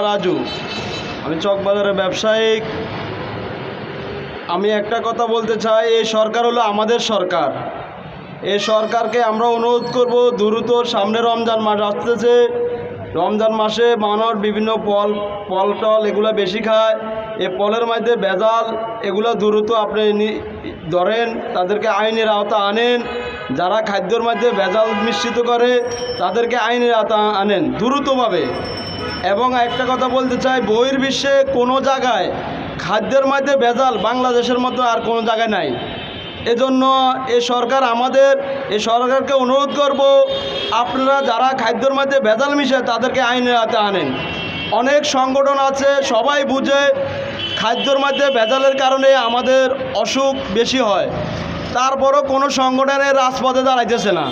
রাজু, আমি চকবাজারের ব্যবসায়িক। আমি একটা কথা বলতে চাই, এই সরকার হলো আমাদের সরকার। এই সরকারকে আমরা অনুরোধ করব, দ্রুত সামনে রমজান মাস আসতেছে। রমজান মাসে মানুষ বিভিন্ন ফল এগুলো বেশি খায়। এই ফলের মধ্যে ভেজাল, এগুলো দ্রুত আপনি ধরেন, তাদেরকে আইনের আওতা আনেন। যারা খাদ্যের মধ্যে ভেজাল মিশ্রিত করে তাদেরকে আইনের আওতা আনেন দ্রুতভাবে। এবং একটা কথা বলতে চাই, বহির্বিশ্বে কোনো জায়গায় খাদ্যের মধ্যে ভেজাল বাংলাদেশের মতো আর কোনো জায়গায় নাই। এজন্য এই সরকারকে অনুরোধ করব, আপনারা যারা খাদ্যের মধ্যে ভেজাল মিশায় তাদেরকে আইনের আওতায় আনেন। অনেক সংগঠন আছে, সবাই বুঝে খাদ্যের মধ্যে ভেজালের কারণে আমাদের অসুখ বেশি হয়। তারপরও কোনো সংগঠনের রাজপথে দাঁড়াইতেছে না।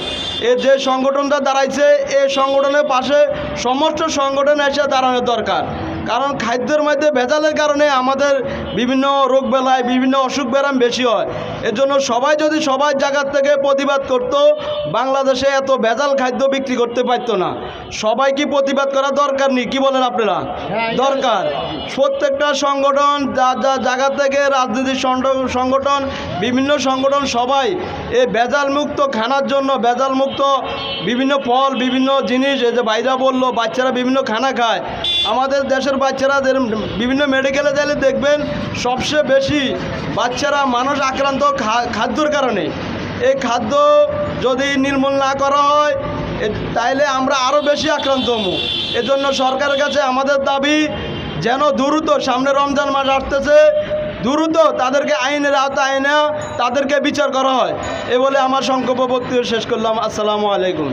এর যে সংগঠনটা দাঁড়াইছে, এই সংগঠনের পাশে সমস্ত সংগঠন এসে দাঁড়ানোর দরকার। কারণ খাদ্যের মধ্যে ভেজালের কারণে আমাদের বিভিন্ন রোগ বেলায় বিভিন্ন অসুখ ব্যারাম বেশি হয়। এজন্য সবাই যদি সবার জায়গার থেকে প্রতিবাদ করত, বাংলাদেশে এত ভেজাল খাদ্য বিক্রি করতে পারতো না। সবাই কি প্রতিবাদ করা দরকার নেই? কি বলেন আপনারা? দরকার। প্রত্যেকটা সংগঠন যা জায়গা থেকে, রাজনীতির সংগঠন, বিভিন্ন সংগঠন সবাই এই ভেজাল মুক্ত খানার জন্য, ভেজাল মুক্ত বিভিন্ন ফল, বিভিন্ন জিনিস, এই যে ভাইরা বললো বাচ্চারা বিভিন্ন খানা খায়। আমাদের দেশের বাচ্চারা বিভিন্ন মেডিকেলে গেলে দেখবেন সবচেয়ে বেশি বাচ্চারা মানুষ আক্রান্ত খাদ্যর কারণে। এই খাদ্য যদি নির্মূল না করা হয় তাইলে আমরা আরও বেশি আক্রান্ত হব। এজন্য সরকারের কাছে আমাদের দাবি, যেন দ্রুত, সামনে রমজান মাস আসতেছে, দ্রুত তাদেরকে আইনের আওতায় এনে তাদেরকে বিচার করা হয়। এ বলে আমার সংক্ষিপ্ত বক্তব্য শেষ করলাম। আসসালামু আলাইকুম।